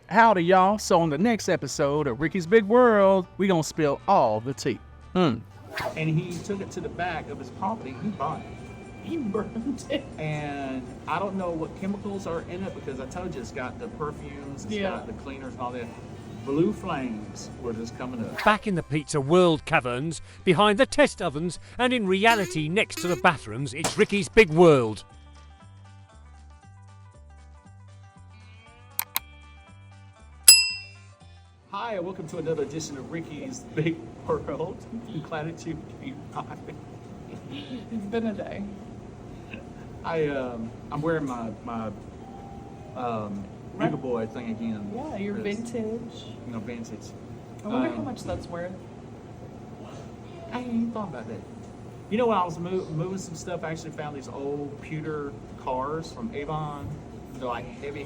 Howdy, y'all. So on the next episode of Ricky's Big World, we gonna spill all the tea. And he took it to the back of his property. He bought it. He burned it. And I don't know what chemicals are in it because I told you it's got the perfumes, it's got the cleaners and all that. Blue flames were just coming up. Back in the Pizza World caverns, behind the test ovens, and in reality next to the bathrooms, it's Ricky's Big World. Hi, and welcome to another edition of Ricky's Big World. I'm glad that you came by. It's been a day. I'm wearing my Regal Boy thing again. Yeah, your vintage. You know, vintage. I wonder how much that's worth. I ain't even thought about that. You know, when I was moving some stuff, I actually found these old pewter cars from Avon. They're like heavy.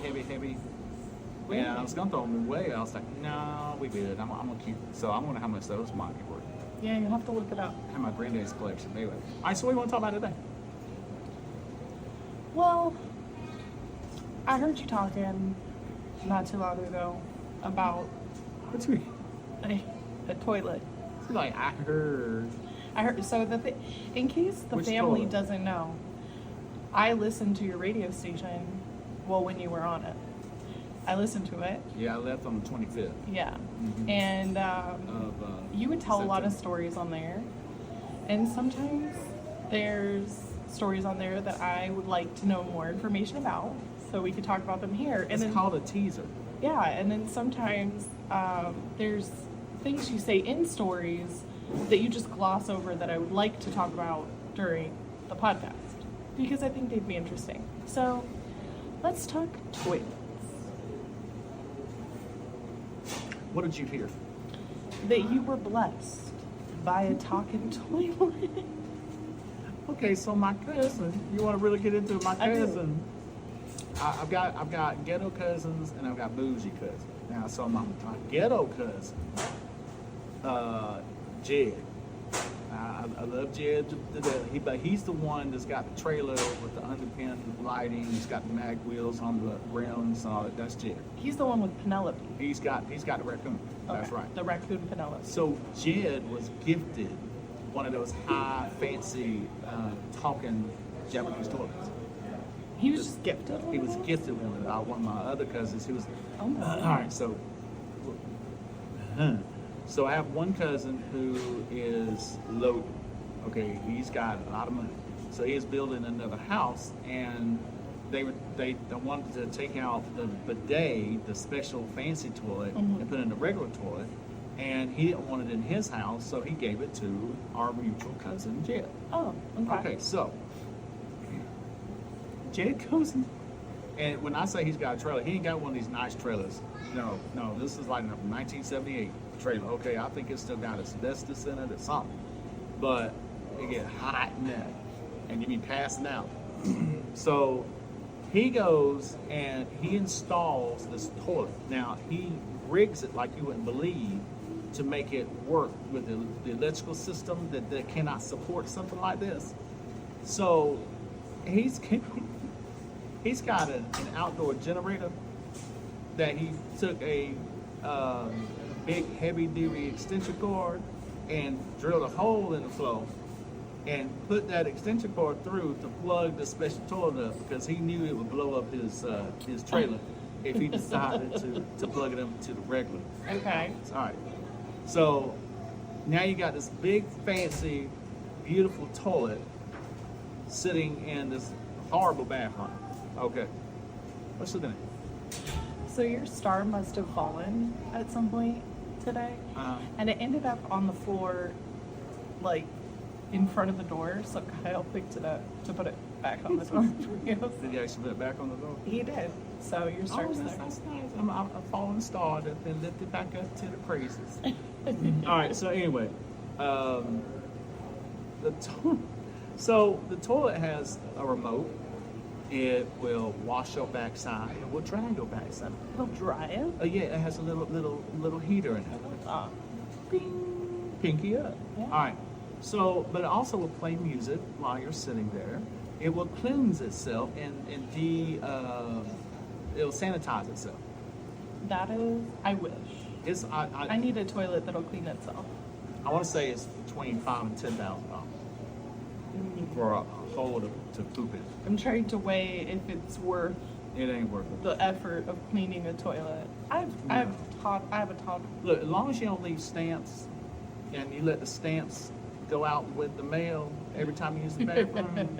Really? Yeah, I was gonna throw them away. I was like, no, we good. I'm gonna keep. So I wonder how much those might be worth. Yeah, you'll have to look it up. I have my granddad's collection. Anyway, all right. So what do you want to talk about today? Well, I heard you talking not too long ago about What's me? a toilet. It's like I heard. So in case the Which family toilet? doesn't know, I listened to your radio station. Well, when you were on it, I listened to it. Yeah, I left on the 25th. Yeah, and you would tell a lot of stories on there, and sometimes there's stories on there that I would like to know more information about, so we could talk about them here. It's called a teaser. Yeah, and then sometimes there's things you say in stories that you just gloss over that I would like to talk about during the podcast because I think they'd be interesting. So let's talk toilets. What did you hear? That you were blessed by a talking toilet. Okay, so my cousin. You want to really get into my I do. cousin? I've got ghetto cousins and I've got bougie cousins. Now, so my ghetto cousin, Jed. I love Jed to death. But he's the one that's got the trailer with the underpin lighting. He's got the mag wheels on the rims and all that. That's Jed. He's the one with Penelope. He's got the raccoon. That's Okay, right. The raccoon Penelope. So Jed was gifted one of those high, fancy, talking Japanese toilets. He was just gifted. He was gifted one of one of my other cousins. He was. Oh my God. All right, so. So I have one cousin who is loaded. Okay, he's got a lot of money. So he is building another house, and they wanted to take out the bidet, the special fancy toilet, and put in the regular toilet. And he didn't want it in his house, so he gave it to our mutual cousin Jed. Oh, okay. Okay, so Jed goes in, and when I say he's got a trailer, he ain't got one of these nice trailers. No, this is like a 1978 trailer. Okay, I think it's still got asbestos in it or something, but it get hot in there, and you be passing out. So he goes and he installs this toilet. Now he rigs it like you wouldn't believe to make it work with the electrical system that cannot support something like this. So he's got an outdoor generator that he took a big heavy-duty extension cord and drilled a hole in the floor and put that extension cord through to plug the special toilet up because he knew it would blow up his trailer if he decided to plug it into the regular. Okay. All right. So now you got this big, fancy, beautiful toilet sitting in this horrible bathroom. Okay. What's the name? So your star must have fallen at some point today, and it ended up on the floor, like in front of the door. So Kyle picked it up to put it back on the door for you. Did you actually put it back on the door? He did. So your star's there. That's nice. I'm a fallen star that's been lifted back up to the praises. All right. So anyway, the toilet has a remote. It will wash your backside. It will dry your backside. It'll dry it. Yeah, it has a little heater in it. Bing, pinky up. Yeah. All right. So, but it also will play music while you're sitting there. It will cleanse itself and it'll sanitize itself. That is, I wish. It's I need a toilet that'll clean itself. I want to say it's between $5,000 and $10,000 for a hole to poop in. I'm trying to weigh if it's worth It ain't worth it. the effort of cleaning a toilet. I have a toddler. Look, as long as you don't leave stamps and you let the stamps go out with the mail every time you use the bathroom,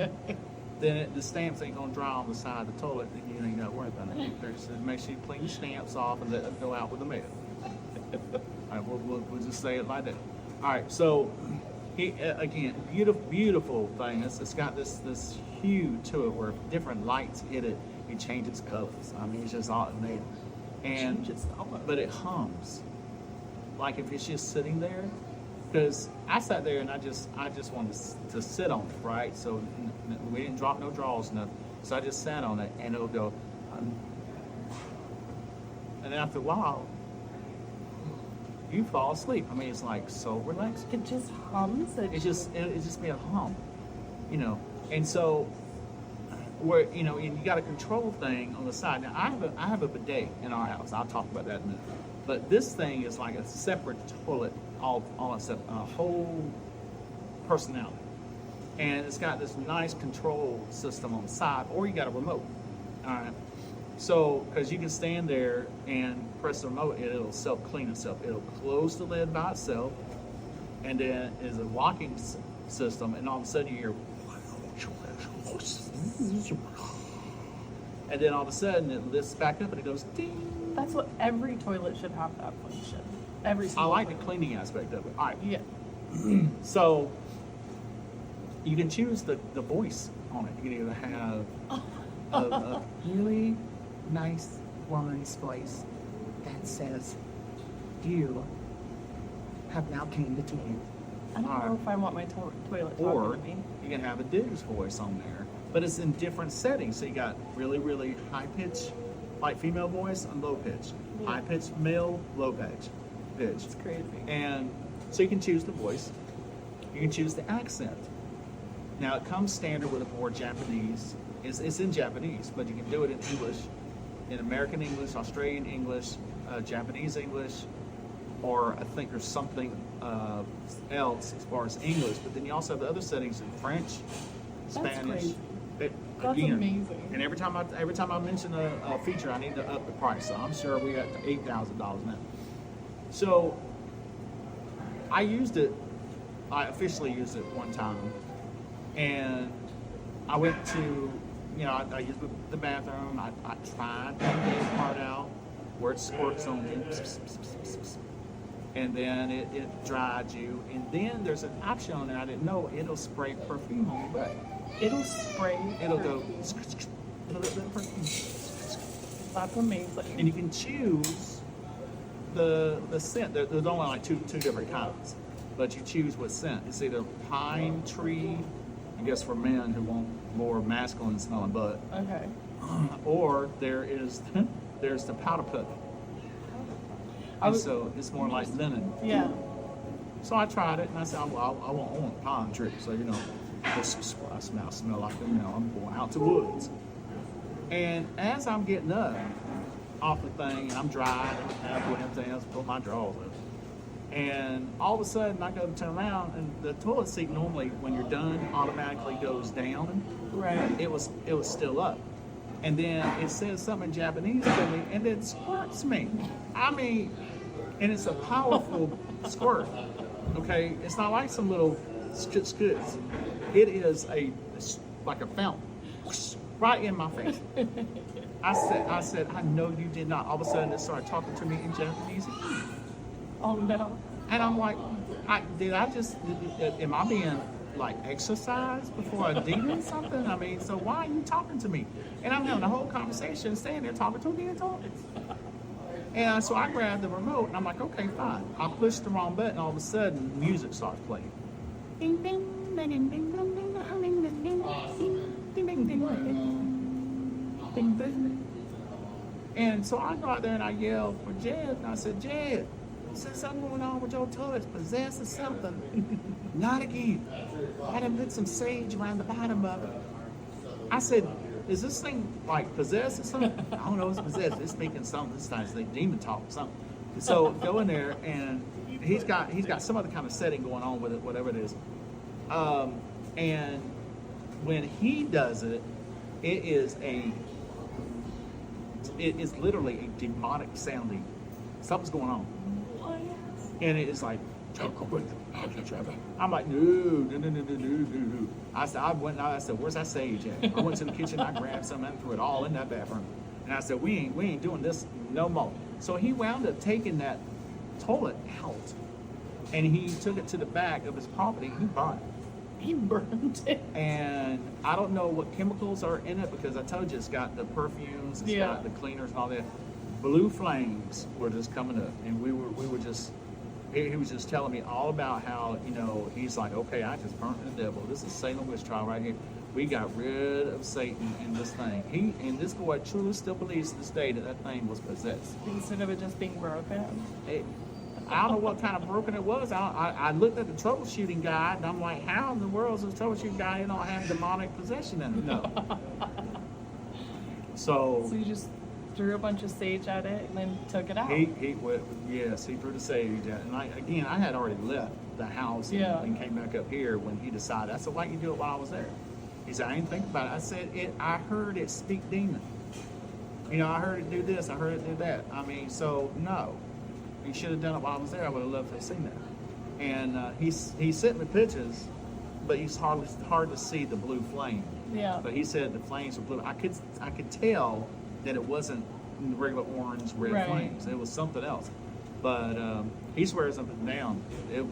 then the stamps ain't gonna dry on the side of the toilet, and you ain't got to worry about it. So make sure you clean your stamps off and let them go out with the mail. All right, we'll just say it like that. All right, so again, beautiful thing. It's got this hue to it where different lights hit it, it changes colors. I mean, it's just all amazing. And but it hums. Like if it's just sitting there, because I sat there and I just wanted to sit on it, right? So we didn't drop no drawers, nothing. So I just sat on it, and it'll go. And then after a while, you fall asleep. I mean, it's like so relaxed. It just hums. It just be a hum, you know. And so, where and you got a control thing on the side. Now I have a bidet in our house. I'll talk about that in a minute. But this thing is like a separate toilet, all except a whole personality. And it's got this nice control system on the side, or you got a remote. All right. So, because you can stand there and press the remote, and it'll self-clean itself. It'll close the lid by itself, and then is a locking system, and all of a sudden you hear, and then all of a sudden it lifts back up and it goes ding. That's what every toilet should have, that function. Every I single like the toilet. cleaning aspect of it. All right. Yeah. So you can choose the voice on it. You can either have a really nice, wise voice that says, "You have now came to you." I don't know if I want my toilet Or talking to me. you can have a dude's voice on there, but it's in different settings. So you got really, really high pitch, like female voice, and low pitch. Yeah. High pitch male, low pitch. It's crazy. And so you can choose the voice. You can choose the accent. Now it comes standard with a more Japanese. It's in Japanese, but you can do it in English, in American English, Australian English, Japanese English, or I think there's something else as far as English. But then you also have the other settings in French, Spanish. crazy. That, That's again, amazing. And every time I mention a feature, I need to up the price. So I'm sure we got to $8,000 now. So I officially used it one time, and I went to, I used the bathroom. I tried to get the part out where it squirts on you, and then it dried you, and then there's an option on there I didn't know. It'll spray perfume on your butt. It'll spray. It'll go perfume. a little bit of perfume. That's amazing. And you can choose the scent. There's only like two different kinds, but you choose what scent. It's either pine tree, I guess for men who want more masculine smelling butt, Okay. or there's the powder puff. And so it's more like linen. Yeah. So I tried it, and I said, well, I want pine tree. So this I smell like I'm going out to the woods. And as I'm getting up off the thing, and I'm dry, and I'm doing everything else, put my drawers up. And all of a sudden, I go to turn around, and the toilet seat normally, when you're done, automatically goes down. Right. It was still up. And then it says something in Japanese to me, and it squirts me. I mean, and it's a powerful squirt. Okay, it's not like some little skits. It is like a fountain, right in my face. I said, I know you did not. All of a sudden, it started talking to me in Japanese. Oh no. And I'm like, am I being like exercised before I do something? I mean, so why are you talking to me? And I'm having a whole conversation, standing there talking to me and talking. And so I grabbed the remote, and I'm like, okay, fine. I pushed the wrong button, all of a sudden, music starts playing. Ding, ding, ding, ding, ding, ding, ding, ding, ding, ding, ding, ding, ding, ding. And so I go out there and I yell for Jed, and I said, Jed, there's something going on with your toilet's possessed or something. Not again. I done put some sage around the bottom of it. I said, is this thing like possessed or something? I don't know, it's possessed. It's speaking something this time. It's like demon talk or something. So go in there, and he's got some other kind of setting going on with it, whatever it is. And when he does it, it is literally a demonic sounding. Something's going on. What? And it's like, I'm like, no. I said, where's that sage at? I went to the kitchen, I grabbed some and threw it all in that bathroom. And I said, we ain't doing this no more. So he wound up taking that toilet out, and he took it to the back of his property. He burned it. He burned it. And I don't know what chemicals are in it, because I told you it's got the perfumes, it's got the cleaners and all that. Blue flames were just coming up, and we were just. He was just telling me all about how, he's like, okay, I just burnt the devil. This is Salem witch trial right here. We got rid of Satan in this thing. And this boy truly still believes to this day that thing was possessed. Instead of it just being broken. I don't know what kind of broken it was. I looked at the troubleshooting guide, and I'm like, how in the world is the troubleshooting guide don't have demonic possession in it? No. So you just threw a bunch of sage at it and then took it out. He threw the sage at it. And I had already left the house and came back up here when he decided. I said, why didn't you do it while I was there? He said, I didn't think about it. I said, I heard it speak demon. I heard it do this, I heard it do that. So no. He should have done it while I was there. I would have loved to have seen that. And he sent me pictures, but it's hard to see the blue flame. Yeah. But he said the flames were blue. I could tell that it wasn't regular orange red flames. It was something else. But he swears up and down.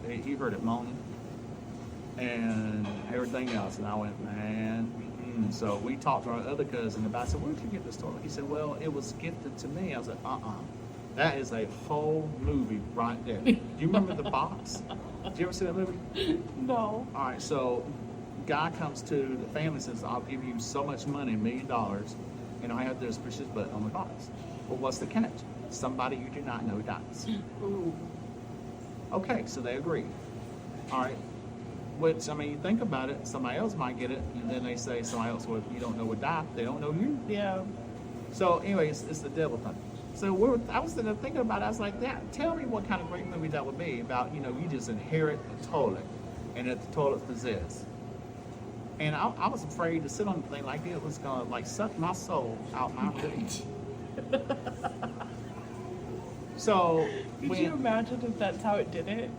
He heard it moaning and everything else. And I went, man. So we talked to our other cousin about. I said, where did you get this story? He said, well, it was gifted to me. I was like, That is a whole movie right there. Do you remember The Box? Did you ever see that movie? No. All right, so guy comes to the family and says, I'll give you so much money, $1 million, and all I have to do is push his butt on the box. Well, what's the catch? Somebody you do not know dies. Ooh. Okay, so they agree. All right. Which, you think about it, somebody else might get it, and then they say somebody else you don't know would die. They don't know you. Yeah. So anyway, it's the devil thing. So I was thinking about it. I was like, tell me what kind of great movie that would be about, you just inherit a toilet and that the toilet's possessed. And I was afraid to sit on the thing like it was going to suck my soul out my feet. So Could you imagine if that's how it did it?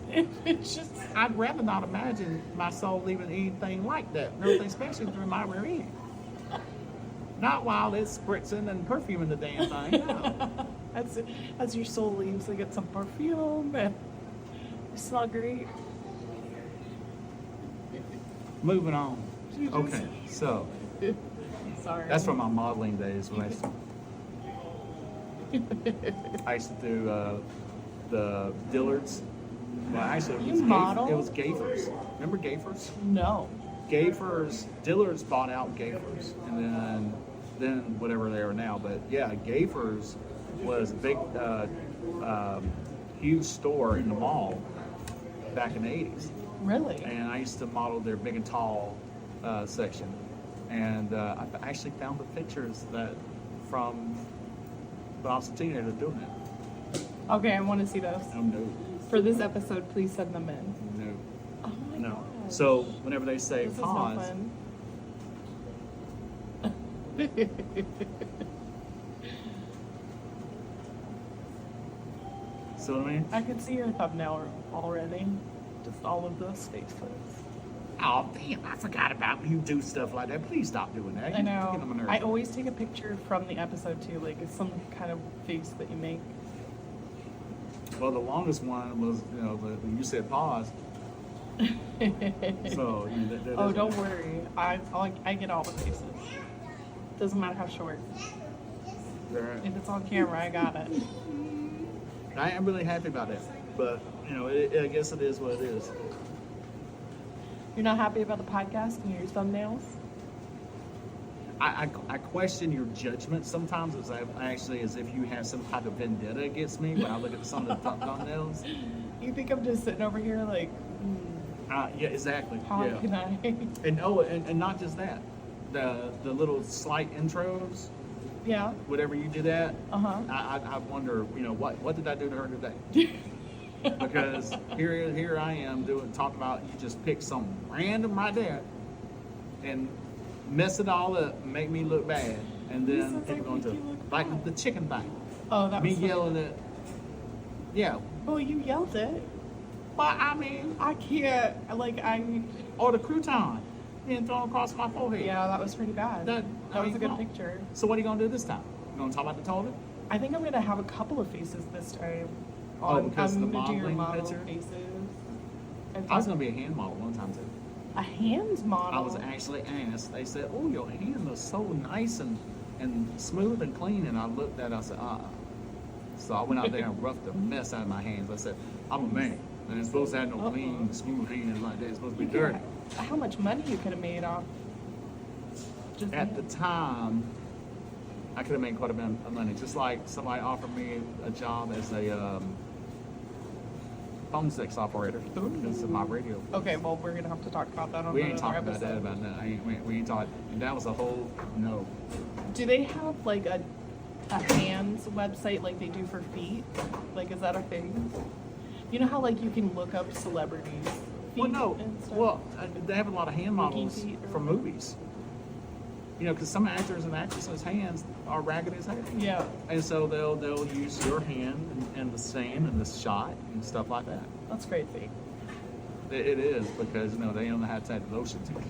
It's just... I'd rather not imagine my soul leaving anything like that, especially through my rear end. Not while it's spritzing and perfuming the damn thing. No. As your soul leaves, they get some perfume and you smell great. Moving on. Okay, so Sorry. that's from my modeling days when I used to do the Dillards. Well, actually, it was Gafers. Remember Gafers? No. Gafers, Dillards bought out Gafers, and then whatever they are now. But yeah, Gafers was a big, huge store in the mall back in the 80s. Really? And I used to model their big and tall section. And I actually found the pictures from when I was a teenager doing it. Okay, I want to see those. Oh, no. For this episode, please send them in. No. Oh my No. God. So whenever they say This pause, is no fun. see what I mean? I can see your thumbnail already. Just all of those faces. Oh, damn, I forgot about when you do stuff like that. Please stop doing that. I You're getting on my know. nerves. I always take a picture from the episode too, like it's some kind of face that you make. Well, the longest one was, when you said pause. So, Oh, don't worry. I get all the faces. Doesn't matter how short. Right. If it's on camera, I got it. I am really happy about that. But, I guess it is what it is. You're not happy about the podcast and your thumbnails? I question your judgment sometimes as if you have some type of vendetta against me when I look at some of the thumbnails. You think I'm just sitting over here like, Yeah, exactly. how Yeah. can I? And not just that. the little slight intros, Yeah. whatever you did that, Uh-huh. I wonder, what did I do to her today? Because here I am talking about you just pick some random right there and mess it all up, make me look bad, and Who then says I people going make to you look like bad? the chicken thing. Oh, that Me was funny. yelling at, yeah. Well, you yelled it. But I mean, I can't. or the crouton being thrown across my forehead. Yeah, that was pretty bad. That- I was mean, a good come on. picture. So what are you gonna do this time? You gonna talk about the toilet? I think I'm gonna have a couple of faces this time. Oh, because I'm the gonna do your modeling model picture? faces. And I was talk- gonna be a hand model one time too. a hand model. I was actually asked. They said, "Oh, your hand looks so nice and smooth and clean." And I looked at it. I said, So I went out there and roughed the mess out of my hands. I said, "I'm a man, and it's supposed to have no clean, smooth hands like that. It's supposed to be dirty." How much money you could have made off? Just At the time, I could have made quite a bit of money. Just like somebody offered me a job as a phone sex operator because of my radio. Okay, well, we're gonna have to talk about that on We ain't another talking about that episode. about that. We ain't talking. That was a whole no. Do they have like a hands website like they do for feet? Like, is that a thing? You know how like you can look up celebrities' feet Well, no. and stuff? Well, they have a lot of hand models feet or for whatever. movies. Because some actors and actresses' hands are ragged as heck. Yeah. And so they'll use your hand and the scene and the shot and stuff like that. That's crazy. It is because they don't know how to add lotion to it.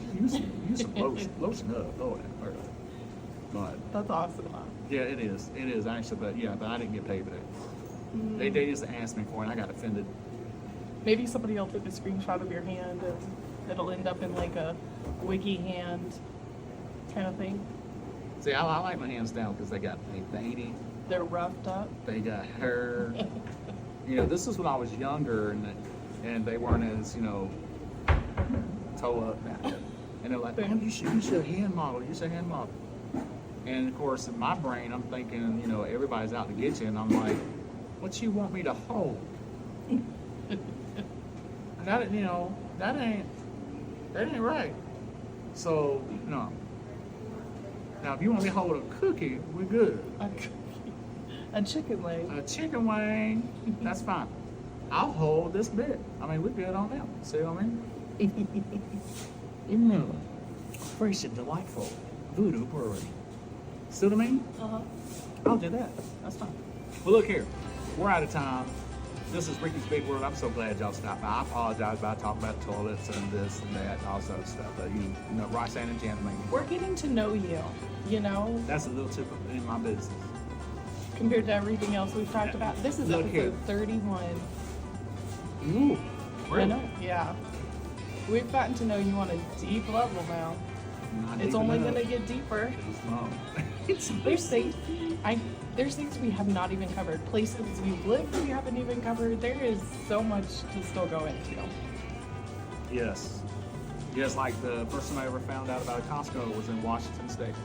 Use some lotion up, Lord have mercy. But That's awesome. yeah, it is actually. But I didn't get paid for that. They just asked me for it. And I got offended. Maybe somebody will take a screenshot of your hand and it'll end up in like a wiki hand kind of thing. See, I like my hands down because they veiny. They're roughed up. They got hair. This is when I was younger, and they weren't as toe up now. And they're like, "Oh, you should hand model. You should hand model." And of course, in my brain, I'm thinking, everybody's out to get you, and I'm like, "What you want me to hold?" That ain't right. So no. Now, if you want me to hold a cookie, we're good. A chicken leg. A chicken wing, that's fine. I'll hold this bit. I mean, we're good on that. See what I mean? Fresh and delightful voodoo brewery. See what I mean? Uh-huh. I'll do that. That's fine. Well, look here. We're out of time. This is Ricky's Big World. I'm so glad y'all stopped by. I apologize about talking about toilets and this and that and all sorts of stuff. But Roxanne and Jan make me. We're getting to know you, That's a little tip in my business. compared to everything else we've talked about. This is Look episode here. 31. Ooh, really? I know, yeah. We've gotten to know you on a deep level now. Not It's deep only enough. gonna get deeper. It's long. There's things we have not even covered. Places we've lived we haven't even covered. There is so much to still go into. Yes. Yes, like the first time I ever found out about a Costco was in Washington State.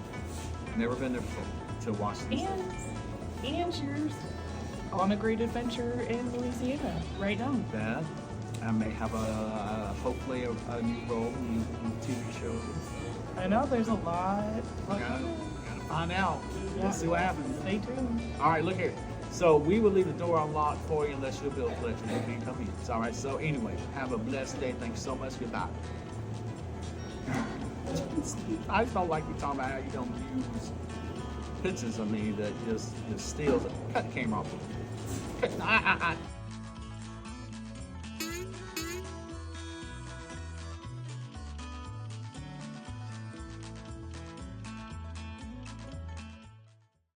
Never been there before, to Washington State. And you're on a great adventure in Louisiana right now. That I may have hopefully a new role in TV shows. I know there's a lot. Gotta find out. Yeah. We'll see what happens. Stay tuned. All right, look here. So we will leave the door unlocked for you unless you're a bill collector and you come in. All right. So anyway, have a blessed day. Thanks so much. Goodbye. I just don't like you talking about how you don't use pictures of me that just steals it. Cut the camera off. Cut.